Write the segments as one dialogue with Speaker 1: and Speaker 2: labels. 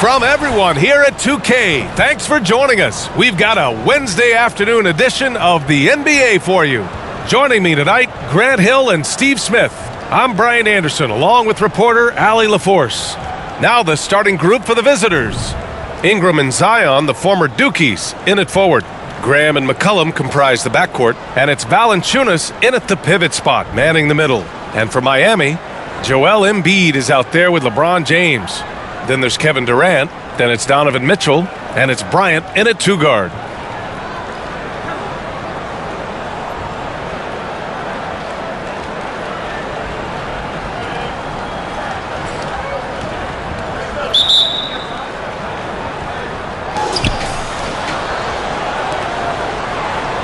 Speaker 1: From everyone here at 2K, thanks for joining us. We've got a Wednesday afternoon edition of the NBA for you. Joining me tonight, Grant Hill and Steve Smith. I'm Brian Anderson, along with reporter Allie LaForce. Now the starting group for the visitors. Ingram and Zion, the former Dukies, in at forward. Graham and McCollum comprise the backcourt, and it's Valanciunas in at the pivot spot, manning the middle. And for Miami, Joel Embiid is out there with LeBron James. Then there's Kevin Durant, then it's Donovan Mitchell, and it's Bryant in at two guard.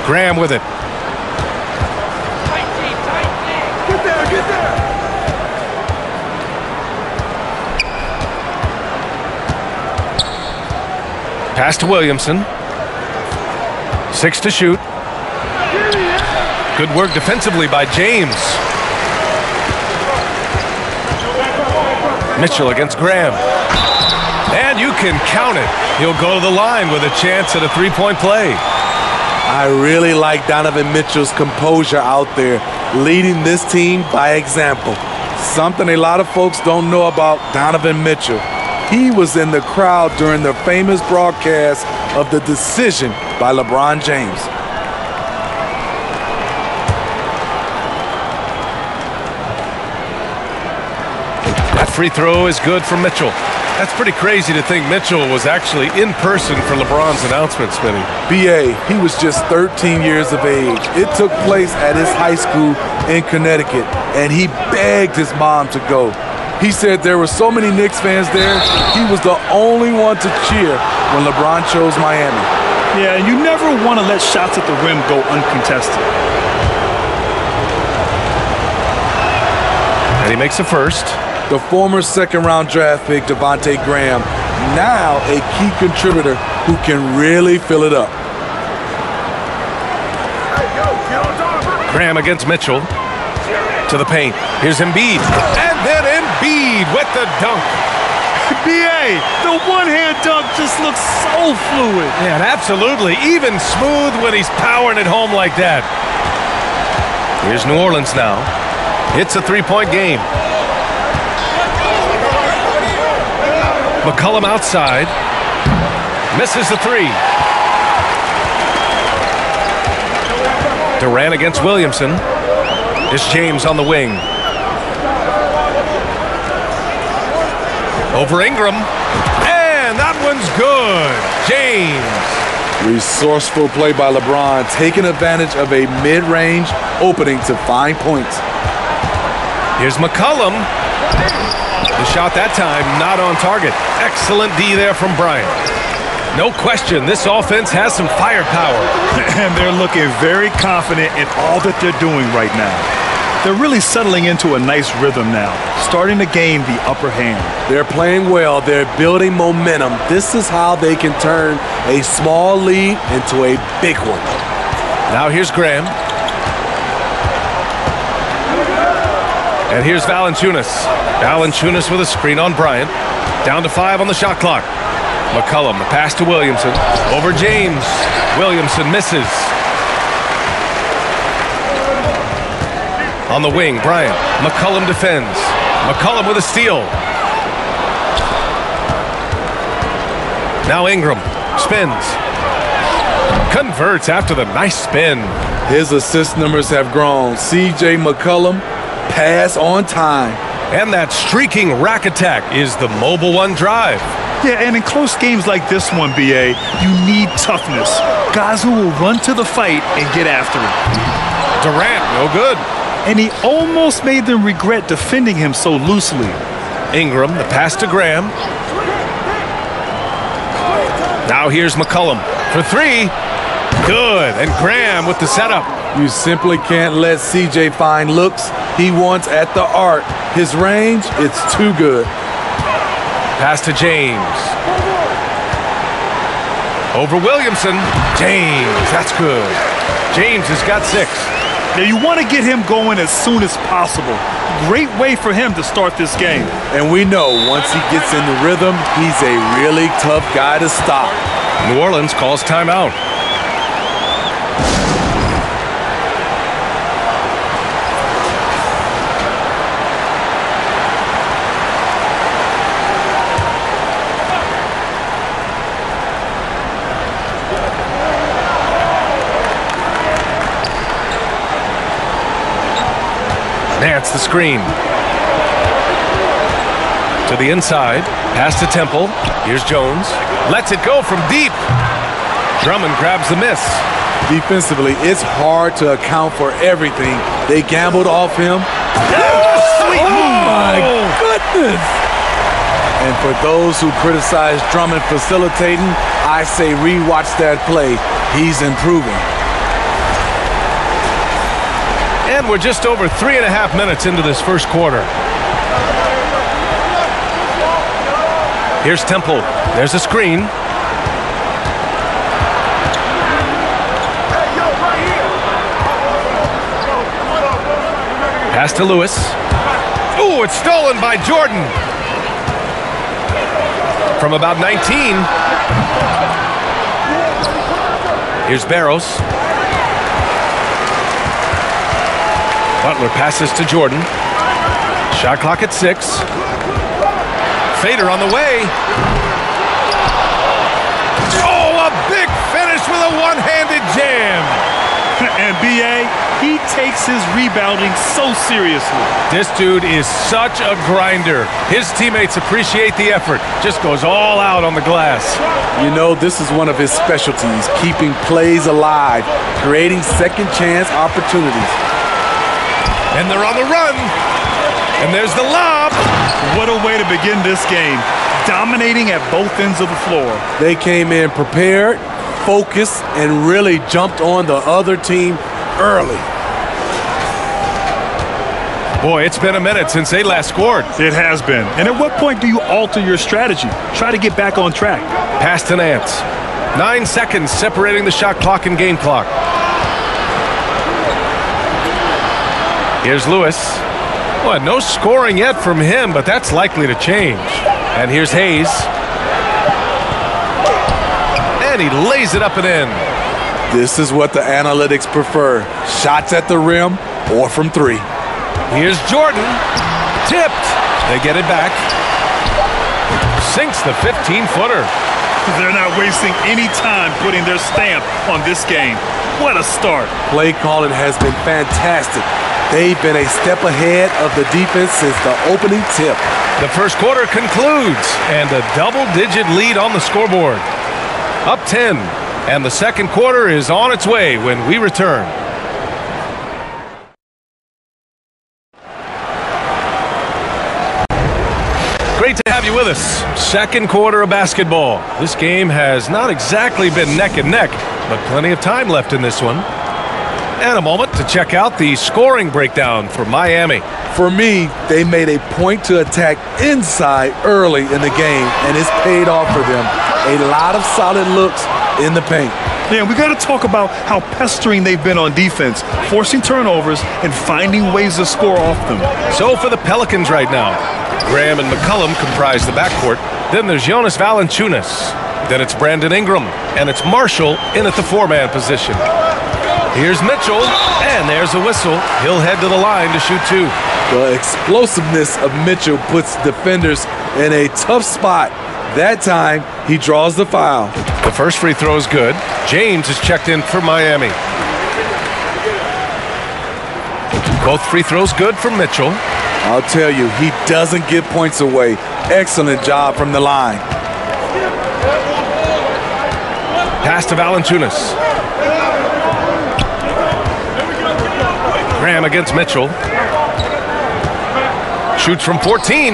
Speaker 1: Graham with it.
Speaker 2: Get there.
Speaker 1: Pass to Williamson. 6 to shoot. Good work defensively by James. Mitchell against Graham. And you can count it. He'll go to the line with a chance at a three-point play.
Speaker 3: I really like Donovan Mitchell's composure out there, leading this team by example. Something a lot of folks don't know about Donovan Mitchell. He was in the crowd during the famous broadcast of the decision by LeBron James.
Speaker 1: That free throw is good for Mitchell. That's pretty crazy to think Mitchell was actually in person for LeBron's announcement, Smitty.
Speaker 3: B.A., he was just 13 years of age. It took place at his high school in Connecticut, and he begged his mom to go. He said there were so many Knicks fans there, he was the only one to cheer when LeBron chose Miami.
Speaker 2: Yeah, you never want to let shots at the rim go uncontested.
Speaker 1: And he makes a first.
Speaker 3: The former second-round draft pick, Devontae Graham, now a key contributor who can really fill it up.
Speaker 1: Graham against Mitchell. To the paint. Here's Embiid. And then Embiid with the dunk.
Speaker 2: B.A., the one-hand dunk just looks so fluid.
Speaker 1: Yeah, absolutely. Even smooth when he's powering it home like that. Here's New Orleans now. It's a three-point game. McCollum outside. Misses the three. Durant against Williamson. It's James on the wing. Over Ingram. And that one's good. James.
Speaker 3: Resourceful play by LeBron, taking advantage of a mid-range opening to find points.
Speaker 1: Here's McCollum. The shot that time not on target. Excellent D there from Bryant. No question, this offense has some firepower.
Speaker 2: And they're looking very confident in all that they're doing right now. They're really settling into a nice rhythm now, starting to gain the upper hand.
Speaker 3: They're playing well. They're building momentum. This is how they can turn a small lead into a big one.
Speaker 1: Now here's Graham. And here's Valanciunas. Valanciunas with a screen on Bryant. Down to 5 on the shot clock. McCollum, the pass to Williamson. Over James. Williamson misses. On the wing, Bryant. McCollum defends. McCollum with a steal. Now Ingram spins. Converts after the nice spin.
Speaker 3: His assist numbers have grown. C.J. McCollum, pass on time.
Speaker 1: And that streaking rack attack is the mobile one drive.
Speaker 2: Yeah, and in close games like this one, B.A., you need toughness. Guys who will run to the fight and get after it.
Speaker 1: Durant, no good.
Speaker 2: And he almost made them regret defending him so loosely.
Speaker 1: Ingram, the pass to Graham. Now here's McCollum for three. Good, and Graham with the setup.
Speaker 3: You simply can't let C.J. find looks he wants at the arc. His range, it's too good.
Speaker 1: Pass to James. Over Williamson. James, that's good. James has got 6.
Speaker 2: Now, you want to get him going as soon as possible. Great way for him to start this game.
Speaker 3: And we know once he gets in the rhythm, he's a really tough guy to stop.
Speaker 1: New Orleans calls timeout. Nance the screen. To the inside. Pass to Temple. Here's Jones. Lets it go from deep. Drummond grabs the miss.
Speaker 3: Defensively, it's hard to account for everything. They gambled off him.
Speaker 2: Oh,
Speaker 3: my goodness. And for those who criticize Drummond facilitating, I say rewatch that play. He's improving.
Speaker 1: And we're just over 3.5 minutes into this first quarter. Here's Temple. There's a screen. Pass to Lewis. Ooh, it's stolen by Jordan. From about 19. Here's Barros. Butler passes to Jordan. Shot clock at 6. Fader on the way. Oh, a big finish with a one-handed jam.
Speaker 2: And B.A., he takes his rebounding so seriously.
Speaker 1: This dude is such a grinder. His teammates appreciate the effort. Just goes all out on the glass.
Speaker 3: You know, this is one of his specialties, keeping plays alive, creating second chance opportunities.
Speaker 1: And they're on the run. And there's the lob.
Speaker 2: What a way to begin this game. Dominating at both ends of the floor.
Speaker 3: They came in prepared, focused, and really jumped on the other team early.
Speaker 1: Boy, it's been a minute since they last scored.
Speaker 2: It has been. And at what point do you alter your strategy? Try to get back on track.
Speaker 1: Pass to Nance. 9 seconds separating the shot clock and game clock. Here's Lewis. Well, no scoring yet from him, but that's likely to change. And here's Hayes. And he lays it up and in.
Speaker 3: This is what the analytics prefer. Shots at the rim or from 3.
Speaker 1: Here's Jordan. Tipped. They get it back. Sinks the 15-footer.
Speaker 2: They're not wasting any time putting their stamp on this game. What a start.
Speaker 3: Play calling has been fantastic. They've been a step ahead of the defense since the opening tip.
Speaker 1: The first quarter concludes, and a double-digit lead on the scoreboard. Up 10, and the second quarter is on its way when we return. Great to have you with us. Second quarter of basketball. This game has not exactly been neck and neck, but plenty of time left in this one. And a moment to check out the scoring breakdown for Miami.
Speaker 3: For me, they made a point to attack inside early in the game, and it's paid off for them. A lot of solid looks in the paint.
Speaker 2: Yeah, we got to talk about how pestering they've been on defense, forcing turnovers and finding ways to score off them.
Speaker 1: So for the Pelicans right now, Graham and McCollum comprise the backcourt. Then there's Jonas Valanciunas. Then it's Brandon Ingram, and it's Marshall in at the 4-man position. Here's Mitchell, and there's a whistle. He'll head to the line to shoot 2.
Speaker 3: The explosiveness of Mitchell puts defenders in a tough spot. That time, he draws the foul.
Speaker 1: The first free throw is good. James is checked in for Miami. Both free throws good from Mitchell.
Speaker 3: I'll tell you, he doesn't give points away. Excellent job from the line.
Speaker 1: Pass to Valanciunas. Graham against Mitchell. Shoots from 14.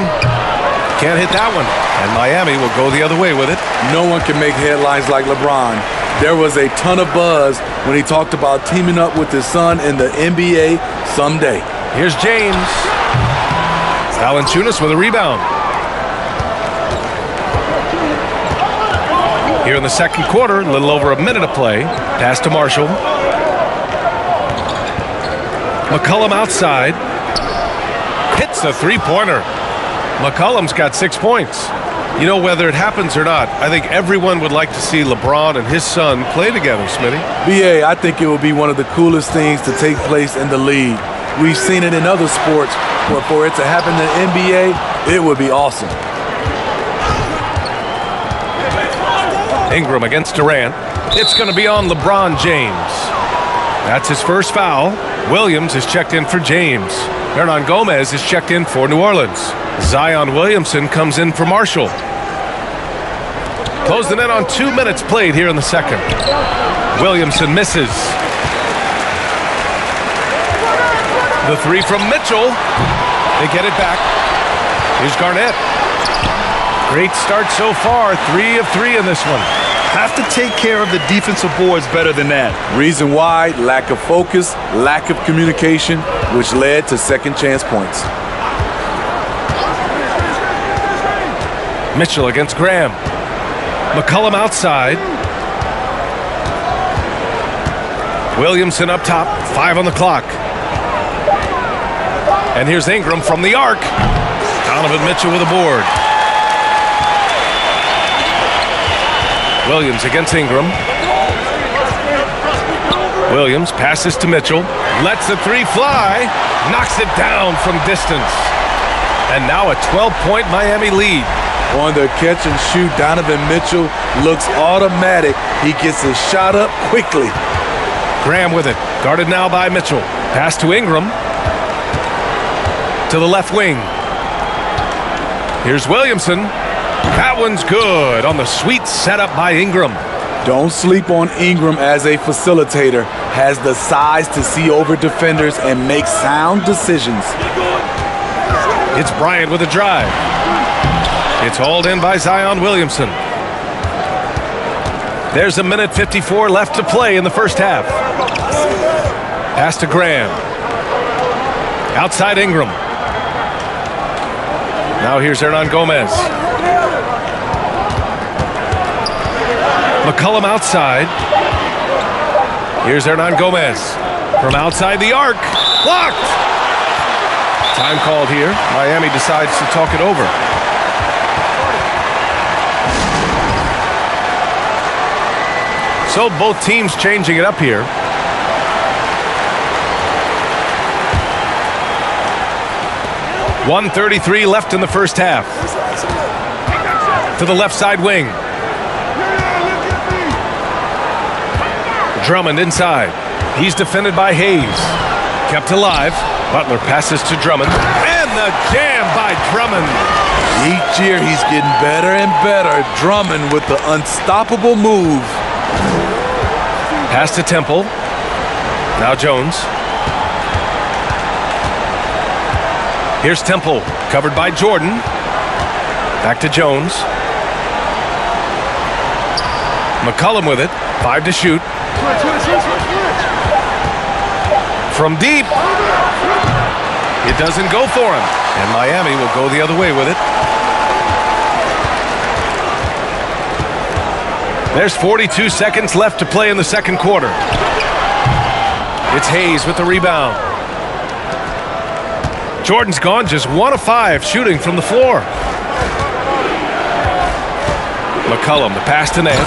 Speaker 1: Can't hit that one. And Miami will go the other way with it.
Speaker 3: No one can make headlines like LeBron. There was a ton of buzz when he talked about teaming up with his son in the NBA someday.
Speaker 1: Here's James. Valanciunas with a rebound. Here in the second quarter, a little over a minute of play. Pass to Marshall. McCollum outside. Hits the three-pointer. McCollum's got 6 points. You know, whether it happens or not, I think everyone would like to see LeBron and his son play together, Smitty.
Speaker 3: BA, I think it would be one of the coolest things to take place in the league. We've seen it in other sports, but for it to happen in the NBA, it would be awesome.
Speaker 1: Ingram against Durant. It's going to be on LeBron James. That's his first foul. Williams is checked in for James. Hernan Gomez is checked in for New Orleans. Zion Williamson comes in for Marshall. Closing in on 2 minutes played here in the second. Williamson misses. The three from Mitchell. They get it back. Here's Garnett. Great start so far. 3 of 3 in this one.
Speaker 2: Have to take care of the defensive boards better than that.
Speaker 3: Reason why? Lack of focus, lack of communication, which led to second chance points.
Speaker 1: Mitchell against Graham. McCollum outside. Williamson up top. 5 on the clock. And here's Ingram from the arc. Donovan Mitchell with a board. Williams against Ingram. Williams passes to Mitchell. Lets the three fly. Knocks it down from distance. And now a 12-point Miami lead.
Speaker 3: On the catch and shoot, Donovan Mitchell looks automatic. He gets his shot up quickly.
Speaker 1: Graham with it. Guarded now by Mitchell. Pass to Ingram. To the left wing. Here's Williamson. That one's good on the sweet setup by Ingram.
Speaker 3: Don't sleep on Ingram as a facilitator. Has the size to see over defenders and make sound decisions.
Speaker 1: It's Bryant with a drive. It's hauled in by Zion Williamson. There's 1:54 left to play in the first half. Pass to Graham. Outside Ingram. Now here's Hernan Gomez. McCollum outside. Here's Hernan Gomez. From outside the arc. Blocked! Time called here. Miami decides to talk it over. So both teams changing it up here. .133 left in the first half. To the left side wing. Drummond inside. He's defended by Hayes. Kept alive. Butler passes to Drummond. And the jam by Drummond.
Speaker 3: Each year he's getting better and better. Drummond with the unstoppable move.
Speaker 1: Pass to Temple. Now Jones. Here's Temple. Covered by Jordan. Back to Jones. McCollum with it. 5 to shoot. From deep. It doesn't go for him. And Miami will go the other way with it. There's 42 seconds left to play in the second quarter. It's Hayes with the rebound. Jordan's gone just 1 of 5 shooting from the floor. McCollum, the pass to Nance.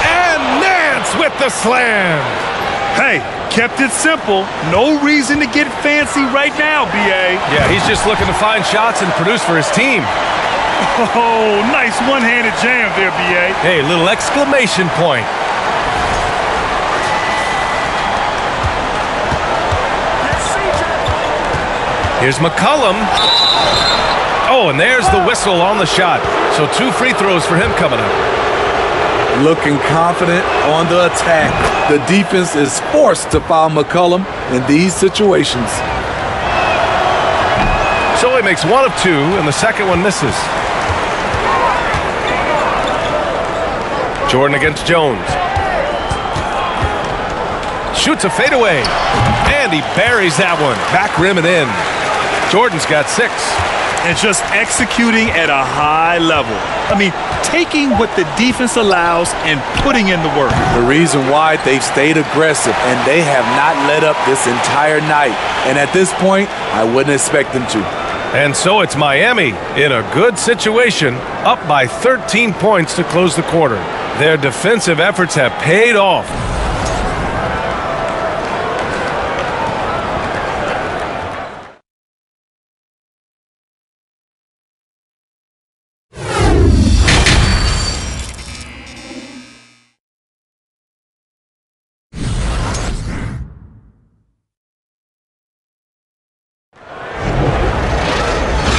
Speaker 1: And Nance with the slam.
Speaker 2: Hey, kept it simple. No reason to get fancy right now, B.A.
Speaker 1: Yeah, he's just looking to find shots and produce for his team.
Speaker 2: Oh, nice one-handed jam there, B.A.
Speaker 1: Hey, little exclamation point. Here's McCollum. Oh, and there's the whistle on the shot. So 2 free throws for him coming up.
Speaker 3: Looking confident on the attack. The defense is forced to foul McCollum in these situations.
Speaker 1: So he makes 1 of 2, and the second one misses. Jordan against Jones. Shoots a fadeaway. And he buries that one. Back rim and in. Jordan's got 6.
Speaker 2: and just executing at a high level. I mean, taking what the defense allows and putting in the work.
Speaker 3: The reason why they've stayed aggressive and they have not let up this entire night. And at this point, I wouldn't expect them to.
Speaker 1: And so it's Miami in a good situation, up by 13 points to close the quarter. Their defensive efforts have paid off.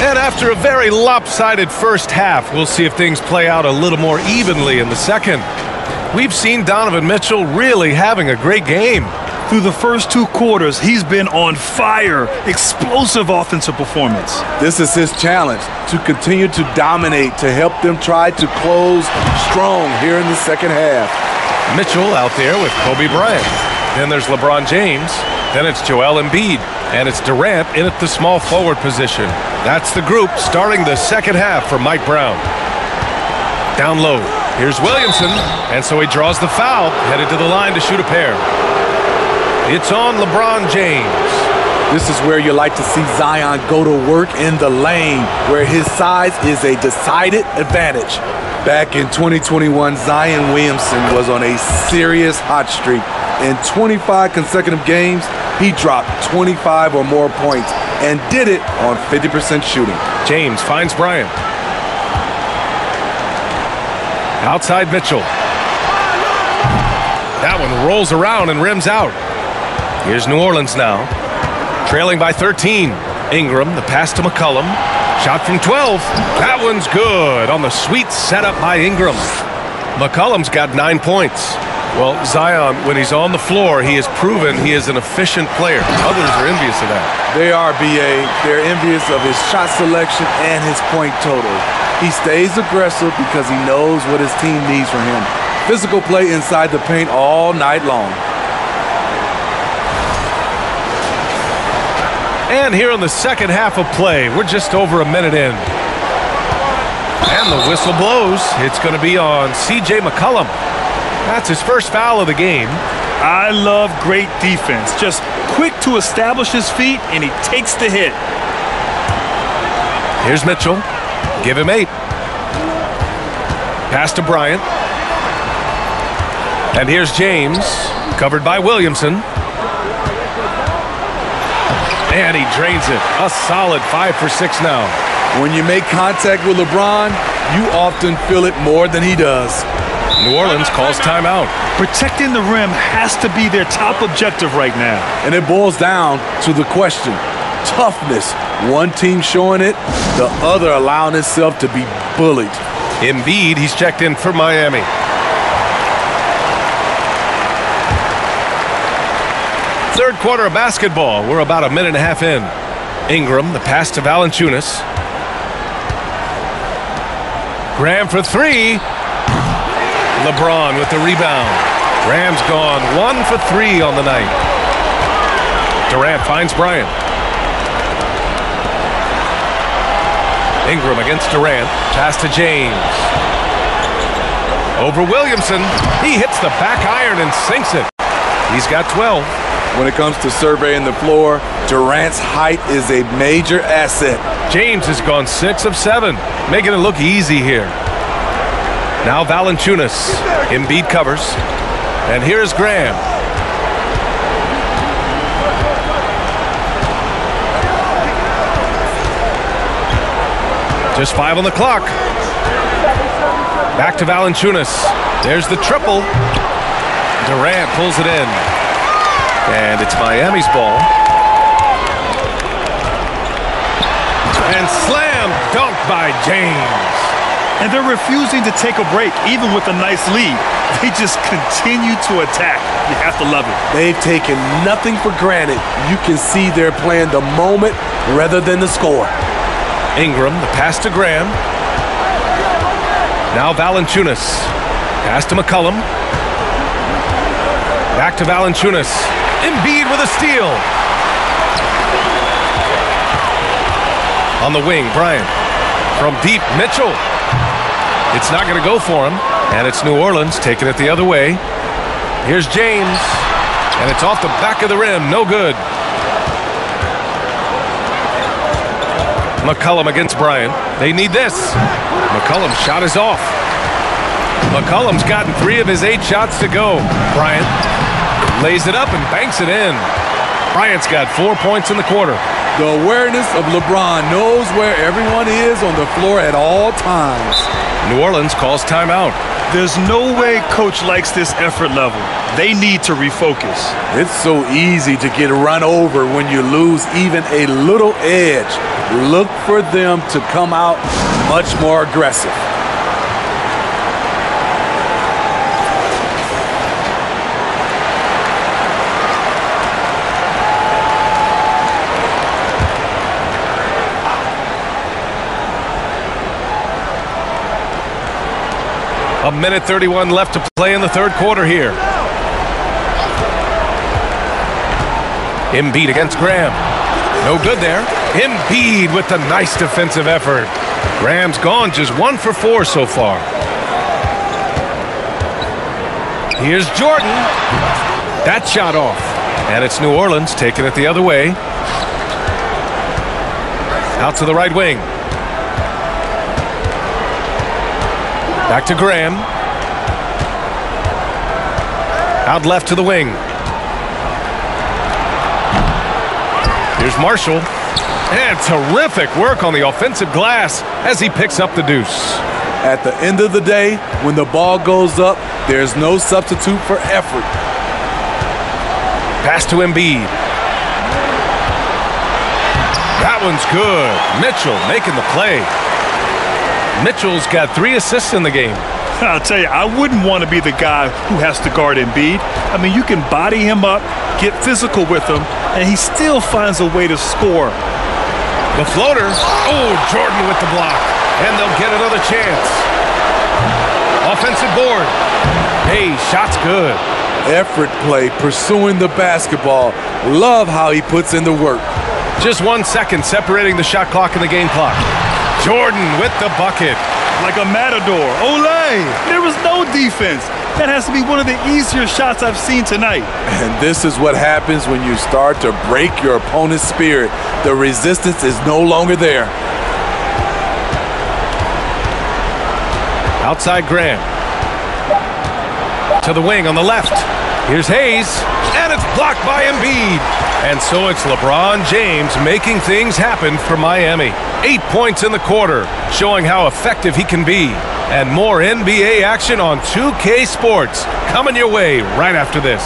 Speaker 1: And after a very lopsided first half, we'll see if things play out a little more evenly in the second. We've seen Donovan Mitchell really having a great game.
Speaker 2: Through the first 2 quarters, he's been on fire. Explosive offensive performance.
Speaker 3: This is his challenge, to continue to dominate, to help them try to close strong here in the second half.
Speaker 1: Mitchell out there with Kobe Bryant. Then there's LeBron James. Then it's Joel Embiid. And it's Durant in at the small forward position. That's the group starting the second half for Mike Brown. Down low. Here's Williamson. And so he draws the foul, headed to the line to shoot a pair. It's on LeBron James.
Speaker 3: This is where you like to see Zion go to work in the lane, where his size is a decided advantage. Back in 2021, Zion Williamson was on a serious hot streak. In 25 consecutive games, he dropped 25 or more points and did it on 50% shooting.
Speaker 1: James finds Bryant. Outside Mitchell. That one rolls around and rims out. Here's New Orleans now. Trailing by 13. Ingram, the pass to McCollum. Shot from 12. That one's good on the sweet setup by Ingram. McCollum's got 9 points. Well, Zion, when he's on the floor, he has proven he is an efficient player. Others are envious of that.
Speaker 3: They are, B.A. They're envious of his shot selection and his point total. He stays aggressive because he knows what his team needs from him. Physical play inside the paint all night long.
Speaker 1: And here in the second half of play, we're just over a minute in. And the whistle blows. It's going to be on C.J. McCollum. That's his first foul of the game.
Speaker 2: I love great defense. Just quick to establish his feet, and he takes the hit.
Speaker 1: Here's Mitchell. Give him 8. Pass to Bryant. And here's James, covered by Williamson. And he drains it. A solid 5 for 6 now.
Speaker 3: When you make contact with LeBron, you often feel it more than he does.
Speaker 1: New Orleans calls timeout.
Speaker 2: Protecting the rim has to be their top objective right now.
Speaker 3: And it boils down to the question. Toughness. One team showing it, the other allowing itself to be bullied.
Speaker 1: Embiid, he's checked in for Miami. Third quarter of basketball. We're about a minute and a half in. Ingram, the pass to Valanciunas. Graham for 3. LeBron with the rebound. Graham's gone 1 for 3 on the night. Durant finds Bryant. Ingram against Durant. Pass to James. Over Williamson. He hits the back iron and sinks it. He's got 12.
Speaker 3: When it comes to surveying the floor, Durant's height is a major asset.
Speaker 1: James has gone 6 of 7, making it look easy here. Now Valanciunas. Embiid covers. And here's Graham. Just 5 on the clock. Back to Valanciunas. There's the triple. Durant pulls it in. And it's Miami's ball. And slam dunk by James.
Speaker 2: And they're refusing to take a break, even with a nice lead. They just continue to attack. You have to love it.
Speaker 3: They've taken nothing for granted. You can see they're playing the moment rather than the score.
Speaker 1: Ingram, the pass to Graham. Now Valanciunas. Pass to McCollum. Back to Valanciunas. Embiid with a steal. On the wing, Bryant. From deep, Mitchell. It's not going to go for him, and it's New Orleans taking it the other way. Here's James, and it's off the back of the rim. No good. McCollum against Bryant. They need this. McCollum's shot is off. McCollum's gotten 3 of his 8 shots to go. Bryant lays it up and banks it in. Bryant's got 4 points in the quarter.
Speaker 3: The awareness of LeBron knows where everyone is on the floor at all times.
Speaker 1: New Orleans calls timeout.
Speaker 2: There's no way coach likes this effort level. They need to refocus.
Speaker 3: It's so easy to get run over when you lose even a little edge. Look for them to come out much more aggressive.
Speaker 1: A minute 31 left to play in the third quarter here. Embiid against Graham. No good there. Embiid with the nice defensive effort. Graham's gone just 1 for 4 so far. Here's Jordan. That shot off. And it's New Orleans taking it the other way. Out to the right wing. Back to Graham. Out left to the wing. Here's Marshall. And terrific work on the offensive glass as he picks up the deuce.
Speaker 3: At the end of the day, when the ball goes up, there's no substitute for effort.
Speaker 1: Pass to Embiid. That one's good. Mitchell making the play. Mitchell's got 3 assists in the game.
Speaker 2: I'll tell you, I wouldn't want to be the guy who has to guard Embiid. I mean, you can body him up, get physical with him, and he still finds a way to score.
Speaker 1: The floater. Oh, Jordan with the block. And they'll get another chance. Offensive board. Hey, shot's good.
Speaker 3: Effort play, pursuing the basketball. Love how he puts in the work.
Speaker 1: Just 1 second separating the shot clock and the game clock. Jordan with the bucket.
Speaker 2: Like a matador. Olay! There was no defense. That has to be one of the easier shots I've seen tonight.
Speaker 3: And this is what happens when you start to break your opponent's spirit. The resistance is no longer there.
Speaker 1: Outside Graham. To the wing on the left. Here's Hayes. And it's blocked by Embiid. And so it's LeBron James making things happen for Miami. 8 points in the quarter, showing how effective he can be. And more NBA action on 2K Sports coming your way right after this.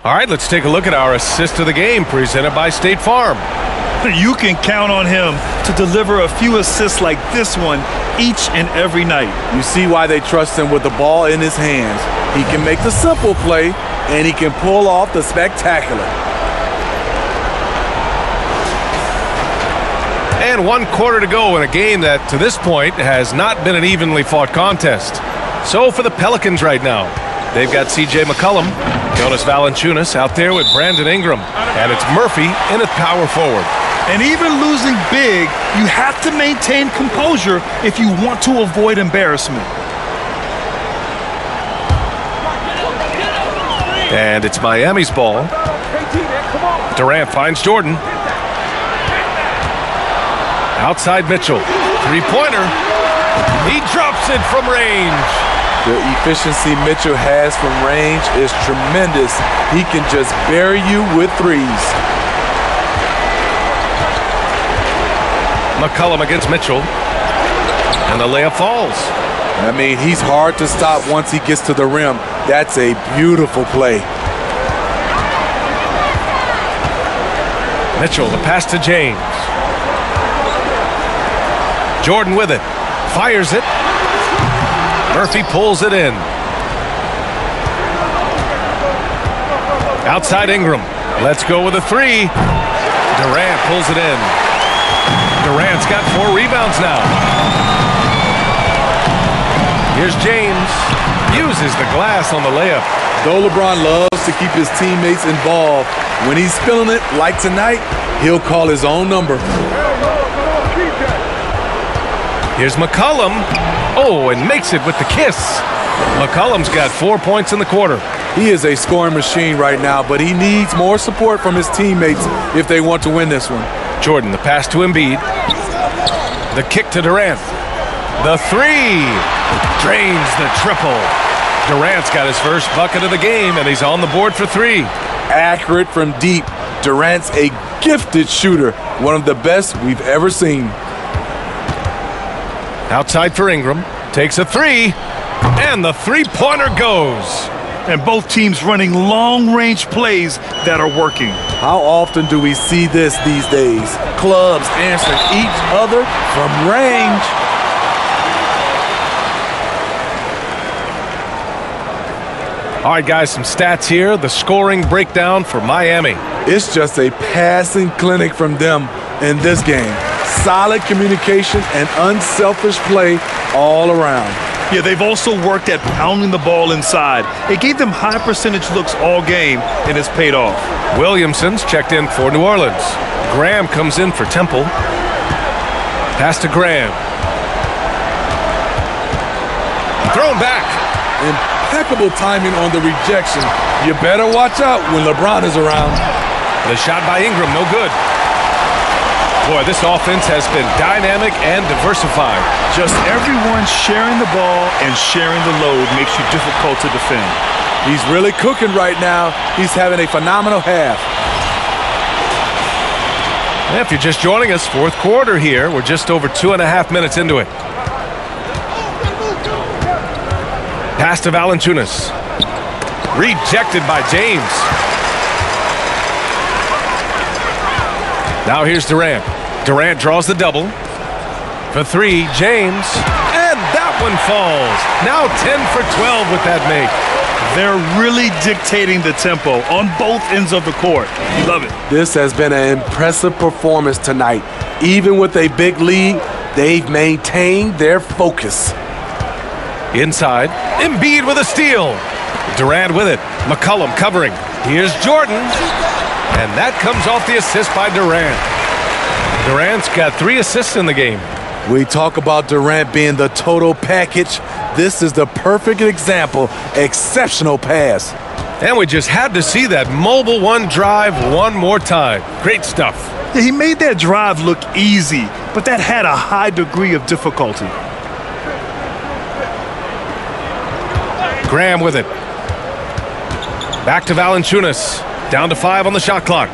Speaker 1: All right, let's take a look at our assist of the game presented by State Farm.
Speaker 2: You can count on him to deliver a few assists like this one each and every night.
Speaker 3: You see why they trust him with the ball in his hands. He can make the simple play, and he can pull off the spectacular.
Speaker 1: And 1 quarter to go in a game that, to this point, has not been an evenly fought contest. So for the Pelicans right now, they've got C.J. McCollum, Jonas Valanciunas out there with Brandon Ingram, and it's Murphy in at power forward.
Speaker 2: And even losing big, you have to maintain composure if you want to avoid embarrassment.
Speaker 1: And it's Miami's ball. Durant finds Jordan. Outside Mitchell. Three-pointer. He drops it from range.
Speaker 3: The efficiency Mitchell has from range is tremendous. He can just bury you with threes.
Speaker 1: McCollum against Mitchell. And the layup falls.
Speaker 3: I mean, he's hard to stop once he gets to the rim. That's a beautiful play.
Speaker 1: Mitchell, the pass to James. Jordan with it. Fires it. Murphy pulls it in. Outside Ingram. Let's go with a 3. Durant pulls it in. Durant's got 4 rebounds now. Here's James. Uses the glass on the layup.
Speaker 3: Though LeBron loves to keep his teammates involved. When he's feeling it, like tonight, he'll call his own number.
Speaker 1: Here's McCollum. Oh, and makes it with the kiss. McCollum's got 4 points in the quarter.
Speaker 3: He is a scoring machine right now, but he needs more support from his teammates if they want to win this one.
Speaker 1: Jordan, the pass to Embiid. The kick to Durant. The three. Drains the triple. Durant's got his first bucket of the game, and he's on the board for three.
Speaker 3: Accurate from deep. Durant's a gifted shooter, one of the best we've ever seen.
Speaker 1: Outside for Ingram. Takes a three. And the three-pointer goes.
Speaker 2: And both teams running long-range plays that are working.
Speaker 3: How often do we see this these days? Clubs answering each other from range.
Speaker 1: All right, guys, some stats here. The scoring breakdown for Miami.
Speaker 3: It's just a passing clinic from them in this game. Solid communication and unselfish play all around.
Speaker 2: Yeah, they've also worked at pounding the ball inside. It gave them high percentage looks all game, and it's paid off.
Speaker 1: Williamson's checked in for New Orleans. Graham comes in for Temple. Pass to Graham. Thrown back.
Speaker 3: Impeccable timing on the rejection. You better watch out when LeBron is around.
Speaker 1: The shot by Ingram, no good. Boy, this offense has been dynamic and diversified.
Speaker 2: Just everyone sharing the ball and sharing the load makes you difficult to defend.
Speaker 3: He's really cooking right now. He's having a phenomenal half.
Speaker 1: If you're just joining us, fourth quarter here. We're just over 2.5 minutes into it. Pass to Valanciunas. Rejected by James. Now here's Durant. Durant draws the double. For three, James. And that one falls. Now 10 for 12 with that make.
Speaker 2: They're really dictating the tempo on both ends of the court. You love it.
Speaker 3: This has been an impressive performance tonight. Even with a big lead, they've maintained their focus.
Speaker 1: Inside, Embiid with a steal. Durant with it. McCollum covering. Here's Jordan. And that comes off the assist by Durant. Durant's got 3 assists in the game.
Speaker 3: We talk about Durant being the total package. This is the perfect example. Exceptional pass.
Speaker 1: And we just had to see that mobile one drive one more time. Great stuff.
Speaker 2: Yeah, he made that drive look easy, but that had a high degree of difficulty.
Speaker 1: Graham with it. Back to Valanciunas. Down to 5 on the shot clock.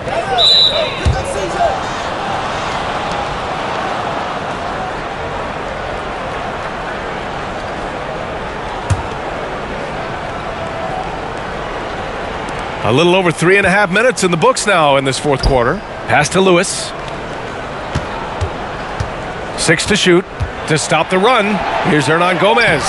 Speaker 1: A little over 3.5 minutes in the books now in this fourth quarter. Pass to Lewis. 6 to shoot to stop the run. Here's Hernan Gomez.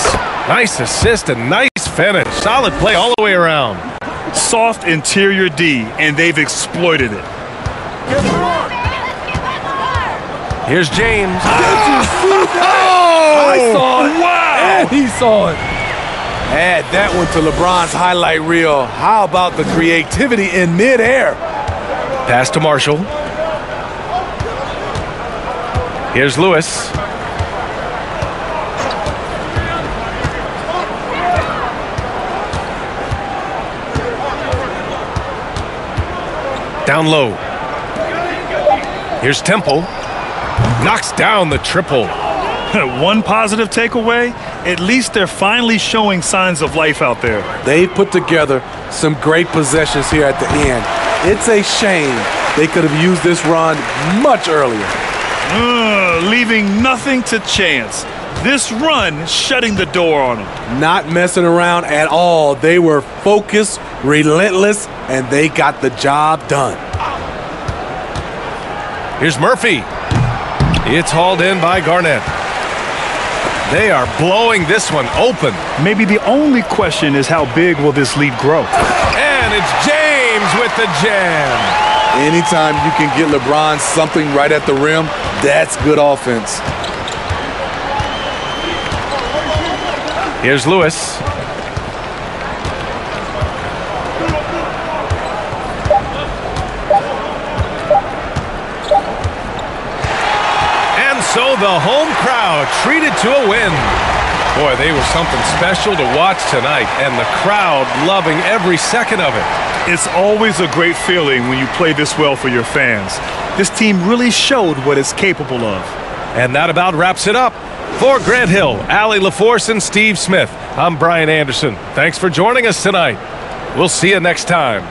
Speaker 1: Nice assist and nice finish. Solid play all the way around.
Speaker 2: Soft interior D, and they've exploited it.
Speaker 1: Here's James.
Speaker 3: I saw it.
Speaker 2: Wow!
Speaker 3: And he saw it. Add that one to LeBron's highlight reel. How about the creativity in midair?
Speaker 1: Pass to Marshall. Here's Lewis. Down low. Here's Temple. Knocks down the triple.
Speaker 2: One positive takeaway, at least they're finally showing signs of life out there.
Speaker 3: They put together some great possessions here at the end. It's a shame they could have used this run much earlier.
Speaker 2: Leaving nothing to chance. This run shutting the door on them.
Speaker 3: Not messing around at all. They were focused, relentless, and they got the job done.
Speaker 1: Here's Murphy. It's hauled in by Garnett. They are blowing this one open.
Speaker 2: Maybe the only question is how big will this lead grow?
Speaker 1: And it's James with the jam.
Speaker 3: Anytime you can get LeBron something right at the rim, that's good offense.
Speaker 1: Here's Lewis. the home crowd treated to a win. Boy, they were something special to watch tonight, and the crowd loving every second of it.
Speaker 2: It's always a great feeling when you play this well for your fans. This team really showed what it's capable of.
Speaker 1: And that about wraps it up. For Grant Hill, Allie LaForce, and Steve Smith, I'm Brian Anderson. Thanks for joining us tonight. We'll see you next time.